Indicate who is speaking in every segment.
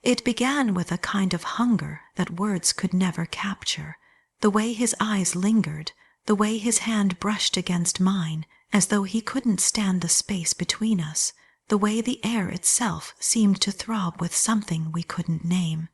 Speaker 1: It began with a kind of hunger that words could never capture. The way his eyes lingered, the way his hand brushed against mine, as though he couldn't stand the space between us, the way the air itself seemed to throb with something we couldn't name.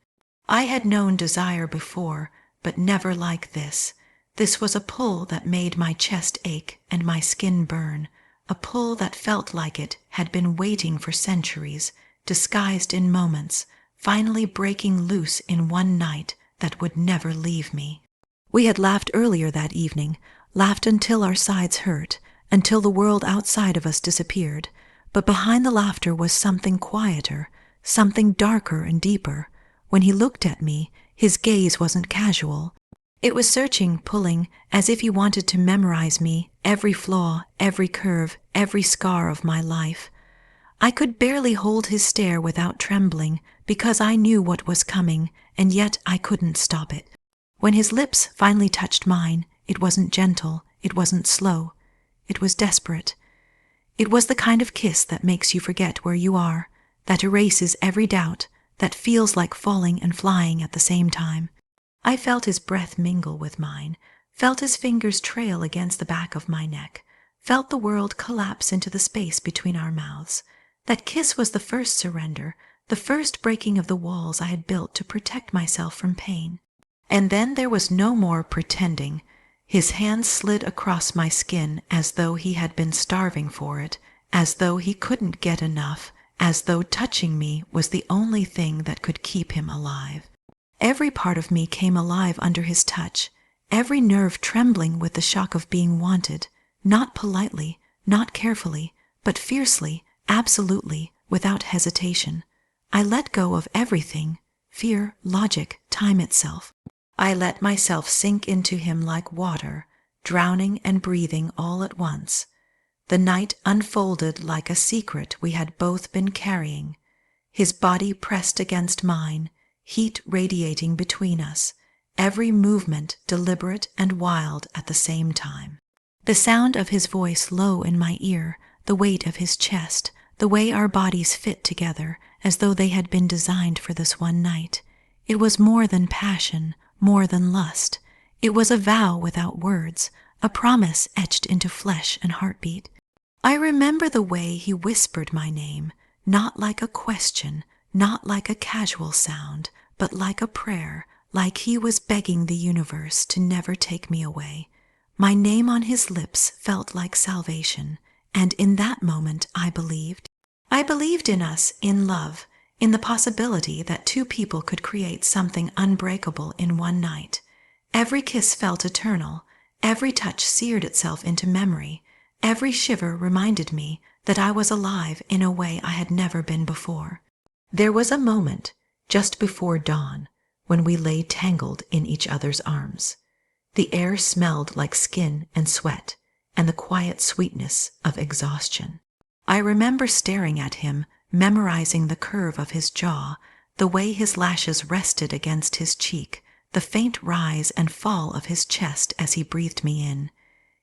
Speaker 1: I had known desire before, but never like this. This was a pull that made my chest ache and my skin burn, a pull that felt like it had been waiting for centuries, disguised in moments, finally breaking loose in one night that would never leave me. We had laughed earlier that evening, laughed until our sides hurt, until the world outside of us disappeared, but behind the laughter was something quieter, something darker and deeper. When he looked at me, his gaze wasn't casual. It was searching, pulling, as if he wanted to memorize me, every flaw, every curve, every scar of my life. I could barely hold his stare without trembling, because I knew what was coming, and yet I couldn't stop it. When his lips finally touched mine, it wasn't gentle, it wasn't slow, it was desperate. It was the kind of kiss that makes you forget where you are, that erases every doubt, that feels like falling and flying at the same time. I felt his breath mingle with mine, felt his fingers trail against the back of my neck, felt the world collapse into the space between our mouths. That kiss was the first surrender, the first breaking of the walls I had built to protect myself from pain. And then there was no more pretending. His hand slid across my skin as though he had been starving for it, as though he couldn't get enough, as though touching me was the only thing that could keep him alive. Every part of me came alive under his touch, every nerve trembling with the shock of being wanted, not politely, not carefully, but fiercely, absolutely, without hesitation. I let go of everything, fear, logic, time itself. I let myself sink into him like water, drowning and breathing all at once. The night unfolded like a secret we had both been carrying. His body pressed against mine, heat radiating between us, every movement deliberate and wild at the same time. The sound of his voice low in my ear, the weight of his chest, the way our bodies fit together as though they had been designed for this one night. It was more than passion, more than lust. It was a vow without words, a promise etched into flesh and heartbeat. I remember the way he whispered my name, not like a question, not like a casual sound, but like a prayer, like he was begging the universe to never take me away. My name on his lips felt like salvation, and in that moment I believed. I believed in us, in love, in the possibility that two people could create something unbreakable in one night. Every kiss felt eternal, every touch seared itself into memory, every shiver reminded me that I was alive in a way I had never been before. There was a moment, just before dawn, when we lay tangled in each other's arms. The air smelled like skin and sweat, and the quiet sweetness of exhaustion. I remember staring at him, memorizing the curve of his jaw, the way his lashes rested against his cheek, the faint rise and fall of his chest as he breathed me in.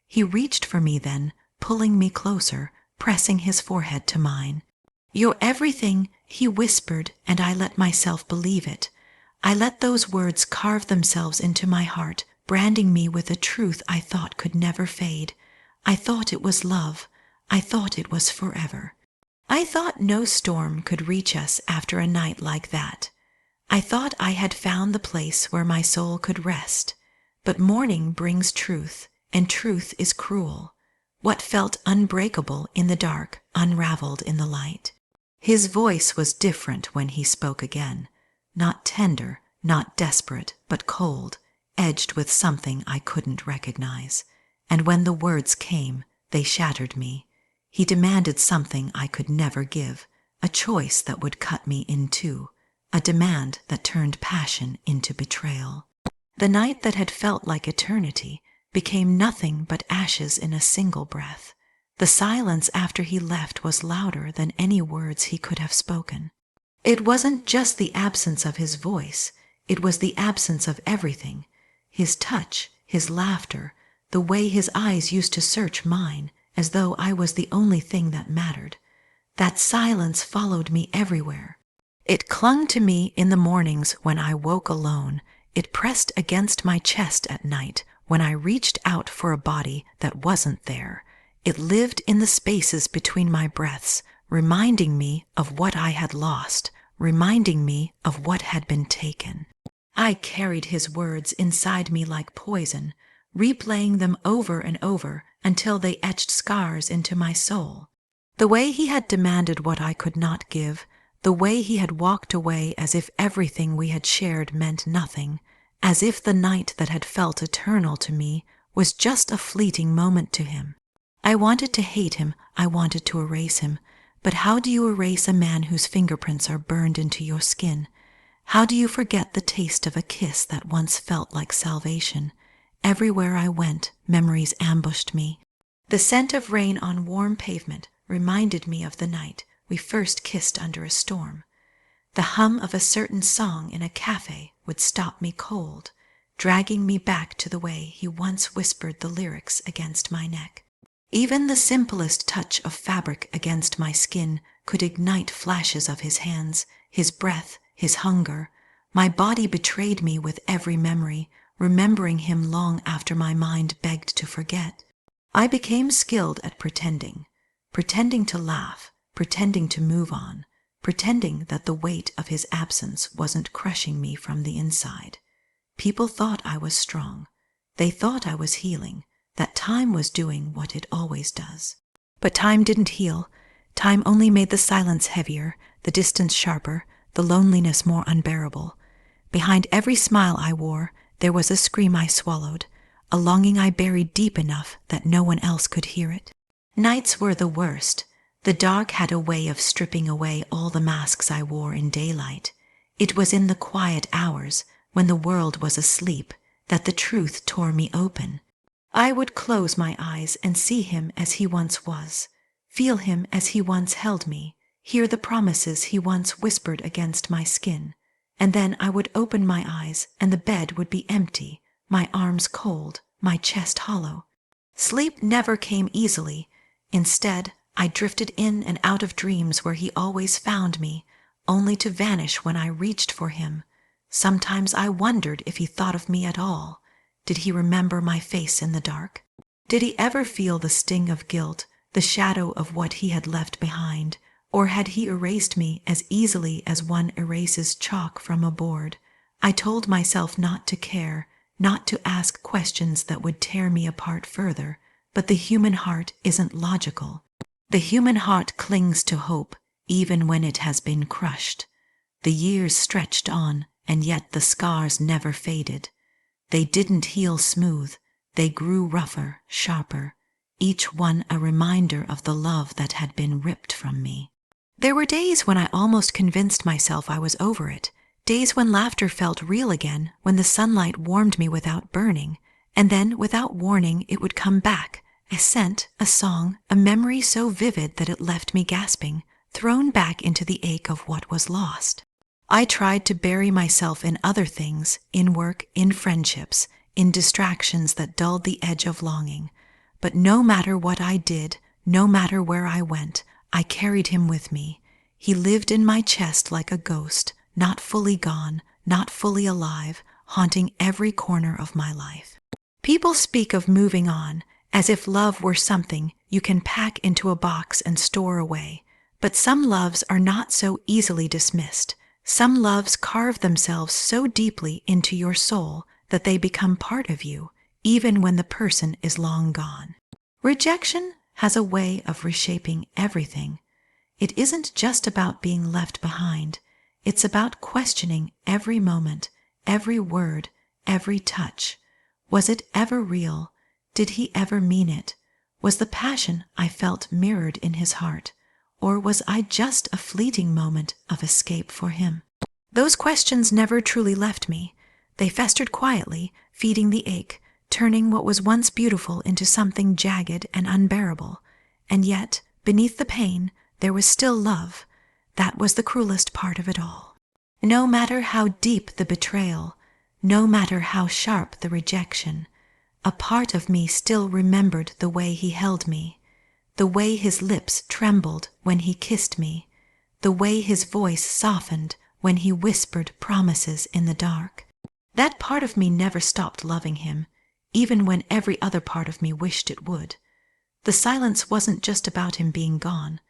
Speaker 1: He reached for me then, pulling me closer, pressing his forehead to mine. "You're everything," he whispered, and I let myself believe it. I let those words carve themselves into my heart, branding me with a truth I thought could never fade. I thought it was love. I thought it was forever. I thought no storm could reach us after a night like that. I thought I had found the place where my soul could rest. But morning brings truth, and truth is cruel. What felt unbreakable in the dark unraveled in the light. His voice was different when he spoke again. Not tender, not desperate, but cold, edged with something I couldn't recognize. And when the words came, they shattered me. He demanded something I could never give, a choice that would cut me in two, a demand that turned passion into betrayal. The night that had felt like eternity became nothing but ashes in a single breath. The silence after he left was louder than any words he could have spoken. It wasn't just the absence of his voice, it was the absence of everything. His touch, his laughter, the way his eyes used to search mine, as though I was the only thing that mattered. That silence followed me everywhere. It clung to me in the mornings when I woke alone. It pressed against my chest at night when I reached out for a body that wasn't there. It lived in the spaces between my breaths, reminding me of what I had lost, reminding me of what had been taken. I carried his words inside me like poison, replaying them over and over until they etched scars into my soul. The way he had demanded what I could not give, the way he had walked away as if everything we had shared meant nothing, as if the night that had felt eternal to me was just a fleeting moment to him. I wanted to hate him, I wanted to erase him, but how do you erase a man whose fingerprints are burned into your skin? How do you forget the taste of a kiss that once felt like salvation? Everywhere I went, memories ambushed me. The scent of rain on warm pavement reminded me of the night we first kissed under a storm. The hum of a certain song in a cafe would stop me cold, dragging me back to the way he once whispered the lyrics against my neck. Even the simplest touch of fabric against my skin could ignite flashes of his hands, his breath, his hunger. My body betrayed me with every memory, remembering him long after my mind begged to forget. I became skilled at pretending to laugh, pretending to move on, pretending that the weight of his absence wasn't crushing me from the inside. People thought I was strong. They thought I was healing, that time was doing what it always does. But time didn't heal. Time only made the silence heavier, the distance sharper, the loneliness more unbearable. Behind every smile I wore, there was a scream I swallowed, a longing I buried deep enough that no one else could hear it. Nights were the worst. The dark had a way of stripping away all the masks I wore in daylight. It was in the quiet hours, when the world was asleep, that the truth tore me open. I would close my eyes and see him as he once was, feel him as he once held me, hear the promises he once whispered against my skin, and then I would open my eyes and the bed would be empty, my arms cold, my chest hollow. Sleep never came easily. Instead, I drifted in and out of dreams where he always found me, only to vanish when I reached for him. Sometimes I wondered if he thought of me at all. Did he remember my face in the dark? Did he ever feel the sting of guilt, the shadow of what he had left behind? Or had he erased me as easily as one erases chalk from a board? I told myself not to care, not to ask questions that would tear me apart further, but the human heart isn't logical. The human heart clings to hope, even when it has been crushed. The years stretched on, and yet the scars never faded. They didn't heal smooth, they grew rougher, sharper, each one a reminder of the love that had been ripped from me. There were days when I almost convinced myself I was over it, days when laughter felt real again, when the sunlight warmed me without burning, and then, without warning, it would come back, a scent, a song, a memory so vivid that it left me gasping, thrown back into the ache of what was lost. I tried to bury myself in other things, in work, in friendships, in distractions that dulled the edge of longing. But no matter what I did, no matter where I went, I carried him with me. He lived in my chest like a ghost, not fully gone, not fully alive, haunting every corner of my life. People speak of moving on, as if love were something you can pack into a box and store away. But some loves are not so easily dismissed. Some loves carve themselves so deeply into your soul that they become part of you, even when the person is long gone. Rejection has a way of reshaping everything. It isn't just about being left behind. It's about questioning every moment, every word, every touch. Was it ever real? Did he ever mean it? Was the passion I felt mirrored in his heart? Or was I just a fleeting moment of escape for him? Those questions never truly left me. They festered quietly, feeding the ache, turning what was once beautiful into something jagged and unbearable. And yet, beneath the pain, there was still love. That was the cruelest part of it all. No matter how deep the betrayal, no matter how sharp the rejection, a part of me still remembered the way he held me, the way his lips trembled when he kissed me, the way his voice softened when he whispered promises in the dark. That part of me never stopped loving him, even when every other part of me wished it would. The silence wasn't just about him being gone.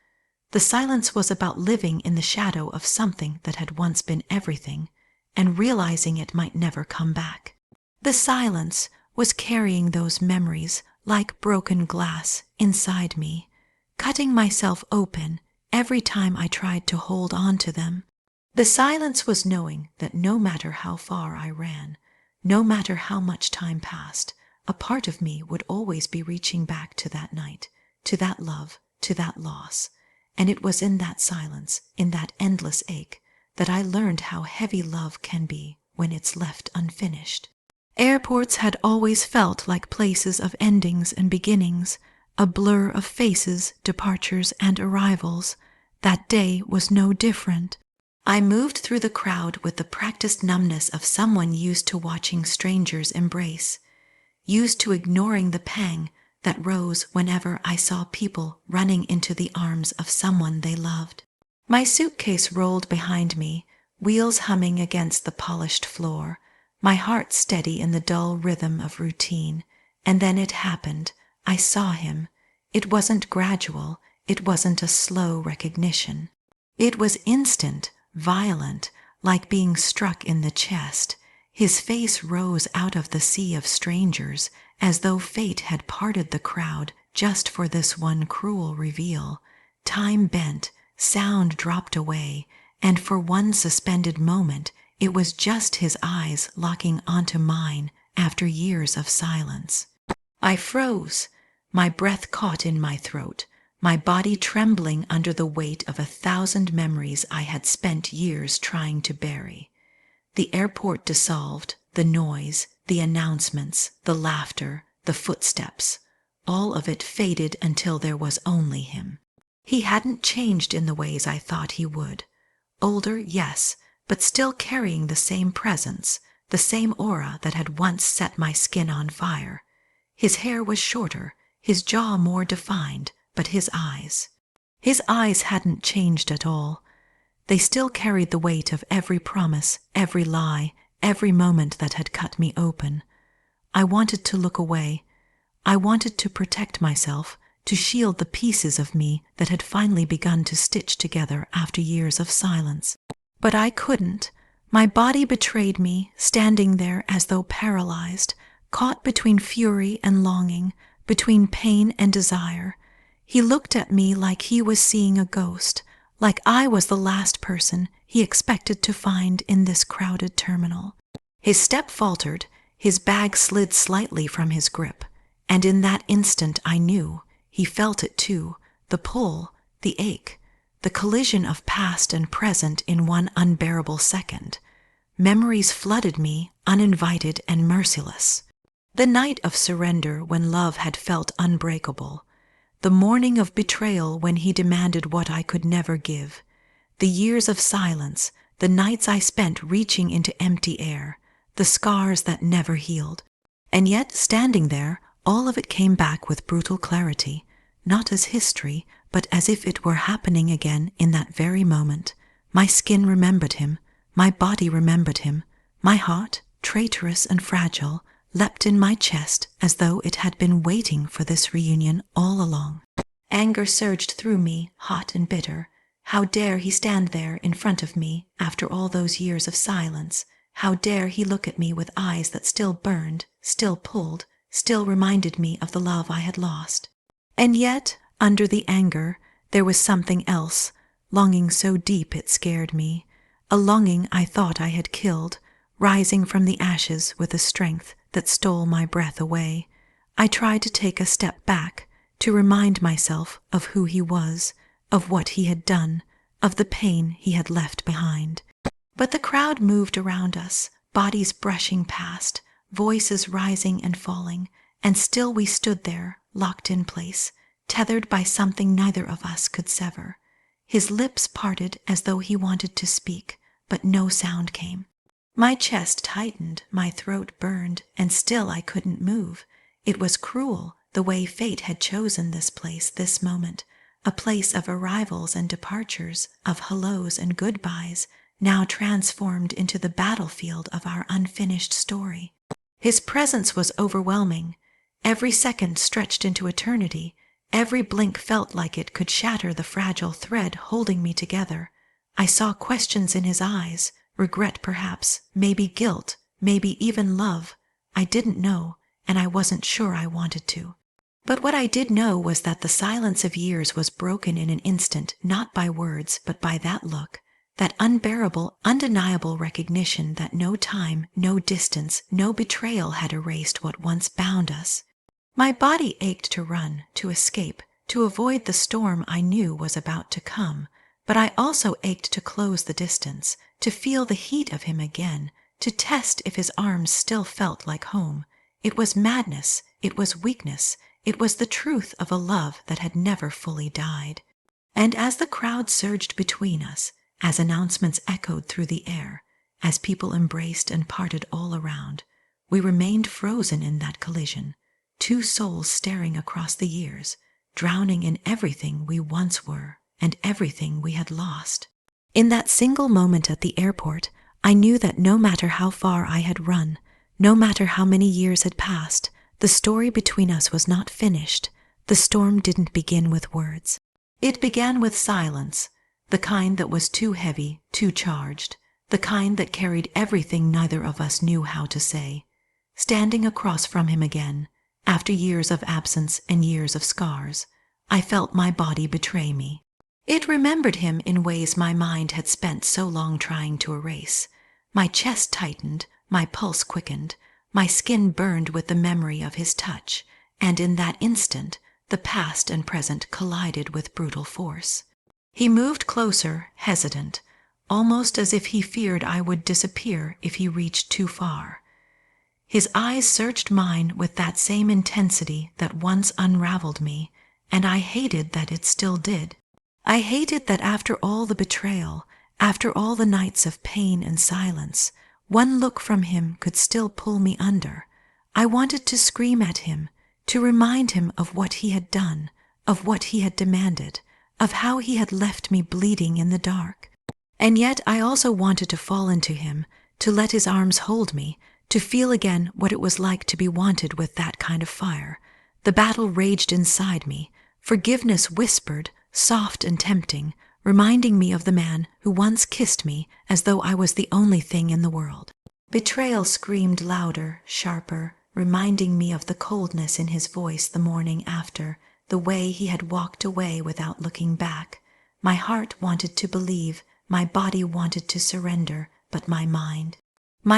Speaker 1: The silence was about living in the shadow of something that had once been everything, and realizing it might never come back. The silence was carrying those memories like broken glass inside me, cutting myself open every time I tried to hold on to them. The silence was knowing that no matter how far I ran, no matter how much time passed, a part of me would always be reaching back to that night, to that love, to that loss. And it was in that silence, in that endless ache, that I learned how heavy love can be when it's left unfinished. Airports had always felt like places of endings and beginnings, a blur of faces, departures, and arrivals. That day was no different. I moved through the crowd with the practiced numbness of someone used to watching strangers embrace, used to ignoring the pang that rose whenever I saw people running into the arms of someone they loved. My suitcase rolled behind me, wheels humming against the polished floor, my heart steady in the dull rhythm of routine. And then it happened. I saw him. It wasn't gradual. It wasn't a slow recognition. It was instant, violent, like being struck in the chest. His face rose out of the sea of strangers, as though fate had parted the crowd just for this one cruel reveal. Time bent, sound dropped away, and for one suspended moment, it was just his eyes locking onto mine after years of silence. I froze, my breath caught in my throat, my body trembling under the weight of 1,000 memories I had spent years trying to bury. The airport dissolved, the noise, the announcements, the laughter, the footsteps, all of it faded until there was only him. He hadn't changed in the ways I thought he would. Older, yes, but still carrying the same presence, the same aura that had once set my skin on fire. His hair was shorter, his jaw more defined, but his eyes hadn't changed at all. They still carried the weight of every promise, every lie, every moment that had cut me open. I wanted to look away. I wanted to protect myself, to shield the pieces of me that had finally begun to stitch together after years of silence. But I couldn't. My body betrayed me, standing there as though paralyzed, caught between fury and longing, between pain and desire. He looked at me like he was seeing a ghost, like I was the last person he expected to find in this crowded terminal. His step faltered, his bag slid slightly from his grip, and in that instant I knew, he felt it too, the pull, the ache, the collision of past and present in one unbearable second. Memories flooded me, uninvited and merciless. The night of surrender when love had felt unbreakable. The morning of betrayal when he demanded what I could never give. The years of silence, the nights I spent reaching into empty air, the scars that never healed. And yet, standing there, all of it came back with brutal clarity, not as history, but as if it were happening again in that very moment. My skin remembered him, my body remembered him, my heart, traitorous and fragile, leapt in my chest as though it had been waiting for this reunion all along. Anger surged through me, hot and bitter. How dare he stand there in front of me after all those years of silence? How dare he look at me with eyes that still burned, still pulled, still reminded me of the love I had lost? And yet, under the anger, there was something else, longing so deep it scared me, a longing I thought I had killed, rising from the ashes with a strength that stole my breath away. I tried to take a step back, to remind myself of who he was, of what he had done, of the pain he had left behind. But the crowd moved around us, bodies brushing past, voices rising and falling, and still we stood there, locked in place, tethered by something neither of us could sever. His lips parted as though he wanted to speak, but no sound came. My chest tightened, my throat burned, and still I couldn't move. It was cruel, the way fate had chosen this place, this moment, a place of arrivals and departures, of hellos and goodbyes, now transformed into the battlefield of our unfinished story. His presence was overwhelming. Every second stretched into eternity. Every blink felt like it could shatter the fragile thread holding me together. I saw questions in his eyes, regret perhaps, maybe guilt, maybe even love. I didn't know, and I wasn't sure I wanted to. But what I did know was that the silence of years was broken in an instant, not by words, but by that look, that unbearable, undeniable recognition that no time, no distance, no betrayal had erased what once bound us. My body ached to run, to escape, to avoid the storm I knew was about to come, but I also ached to close the distance, to feel the heat of him again, to test if his arms still felt like home. It was madness, it was weakness, it was the truth of a love that had never fully died. And as the crowd surged between us, as announcements echoed through the air, as people embraced and parted all around, we remained frozen in that collision, two souls staring across the years, drowning in everything we once were and everything we had lost. In that single moment at the airport, I knew that no matter how far I had run, no matter how many years had passed, the story between us was not finished. The storm didn't begin with words. It began with silence, the kind that was too heavy, too charged, the kind that carried everything neither of us knew how to say. Standing across from him again, after years of absence and years of scars, I felt my body betray me. It remembered him in ways my mind had spent so long trying to erase. My chest tightened, my pulse quickened, my skin burned with the memory of his touch, and in that instant, the past and present collided with brutal force. He moved closer, hesitant, almost as if he feared I would disappear if he reached too far. His eyes searched mine with that same intensity that once unraveled me, and I hated that it still did. I hated that after all the betrayal, after all the nights of pain and silence, one look from him could still pull me under. I wanted to scream at him, to remind him of what he had done, of what he had demanded, of how he had left me bleeding in the dark. And yet I also wanted to fall into him, to let his arms hold me, to feel again what it was like to be wanted with that kind of fire. The battle raged inside me. Forgiveness whispered, soft and tempting, reminding me of the man who once kissed me as though I was the only thing in the world. Betrayal screamed louder, sharper, reminding me of the coldness in his voice the morning after, the way he had walked away without looking back. My heart wanted to believe, my body wanted to surrender, but my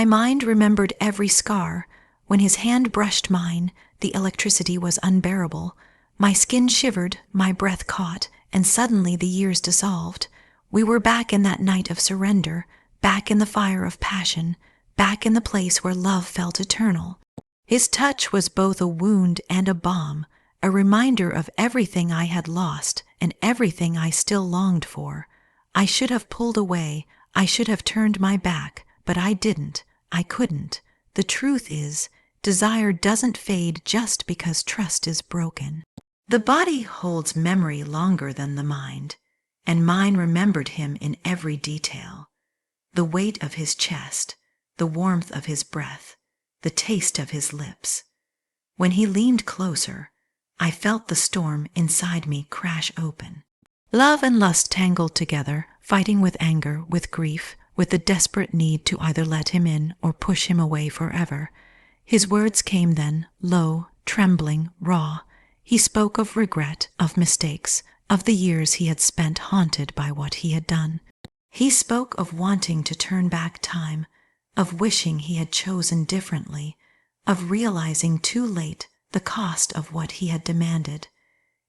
Speaker 1: mind remembered every scar. When his hand brushed mine, the electricity was unbearable. My skin shivered, my breath caught, and suddenly the years dissolved. We were back in that night of surrender, back in the fire of passion, back in the place where love felt eternal. His touch was both a wound and a balm, a reminder of everything I had lost and everything I still longed for. I should have pulled away, I should have turned my back, but I didn't, I couldn't. The truth is, desire doesn't fade just because trust is broken. The body holds memory longer than the mind, and mine remembered him in every detail. The weight of his chest, the warmth of his breath, the taste of his lips. When he leaned closer, I felt the storm inside me crash open. Love and lust tangled together, fighting with anger, with grief, with the desperate need to either let him in or push him away forever. His words came then, low, trembling, raw. He spoke of regret, of mistakes, of the years he had spent haunted by what he had done. He spoke of wanting to turn back time, of wishing he had chosen differently, of realizing too late the cost of what he had demanded.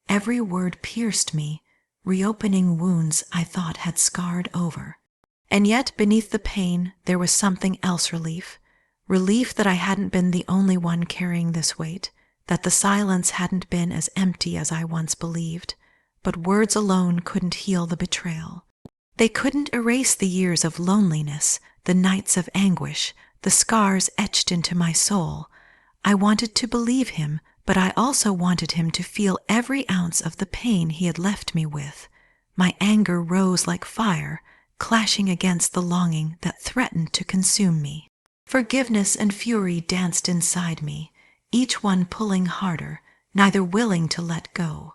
Speaker 1: Every word pierced me, reopening wounds I thought had scarred over. And yet beneath the pain there was something else, relief that I hadn't been the only one carrying this weight, that the silence hadn't been as empty as I once believed. But words alone couldn't heal the betrayal. They couldn't erase the years of loneliness, the nights of anguish, the scars etched into my soul. I wanted to believe him, but I also wanted him to feel every ounce of the pain he had left me with. My anger rose like fire, clashing against the longing that threatened to consume me. Forgiveness and fury danced inside me, each one pulling harder, neither willing to let go.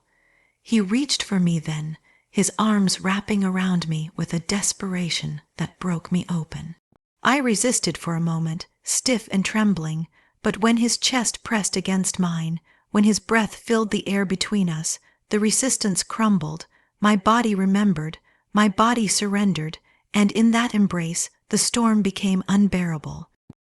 Speaker 1: He reached for me then, his arms wrapping around me with a desperation that broke me open. I resisted for a moment, stiff and trembling, but when his chest pressed against mine, when his breath filled the air between us, the resistance crumbled, my body remembered, my body surrendered, and in that embrace the storm became unbearable.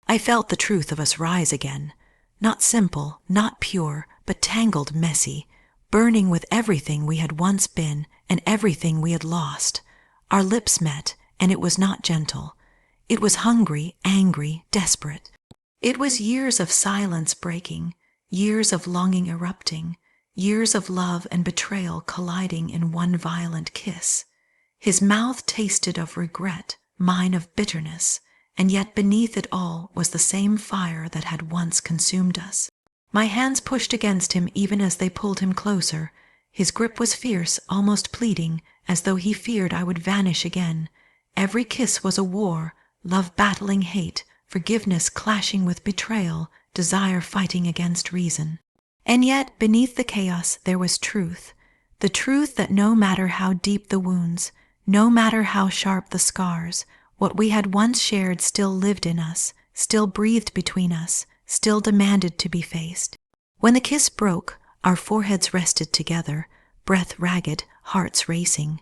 Speaker 1: I felt the truth of us rise again, not simple, not pure, but tangled, messy, burning with everything we had once been and everything we had lost. Our lips met, and it was not gentle. It was hungry, angry, desperate. It was years of silence breaking, years of longing erupting, years of love and betrayal colliding in one violent kiss. His mouth tasted of regret, mine of bitterness, and yet beneath it all was the same fire that had once consumed us. My hands pushed against him even as they pulled him closer. His grip was fierce, almost pleading, as though he feared I would vanish again. Every kiss was a war, love battling hate, forgiveness clashing with betrayal, desire fighting against reason. And yet, beneath the chaos, there was truth. The truth that no matter how deep the wounds, no matter how sharp the scars, what we had once shared still lived in us, still breathed between us, still demanded to be faced. When the kiss broke, our foreheads rested together, breath ragged, hearts racing.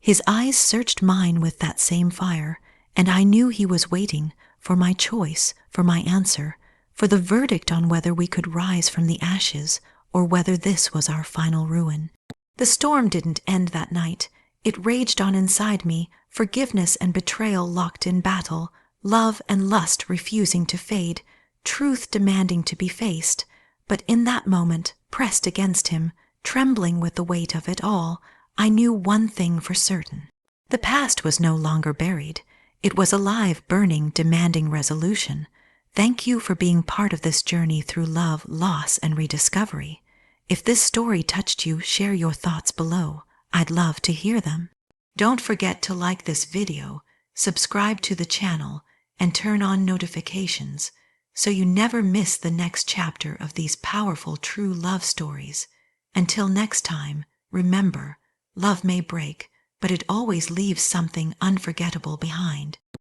Speaker 1: His eyes searched mine with that same fire, and I knew he was waiting for my choice, for my answer, for the verdict on whether we could rise from the ashes or whether this was our final ruin. The storm didn't end that night. It raged on inside me, forgiveness and betrayal locked in battle, love and lust refusing to fade, truth demanding to be faced. But in that moment, pressed against him, trembling with the weight of it all, I knew one thing for certain. The past was no longer buried. It was alive, burning, demanding resolution. Thank you for being part of this journey through love, loss, and rediscovery. If this story touched you, share your thoughts below. I'd love to hear them. Don't forget to like this video, subscribe to the channel, and turn on notifications so you never miss the next chapter of these powerful true love stories. Until next time, remember, love may break, but it always leaves something unforgettable behind.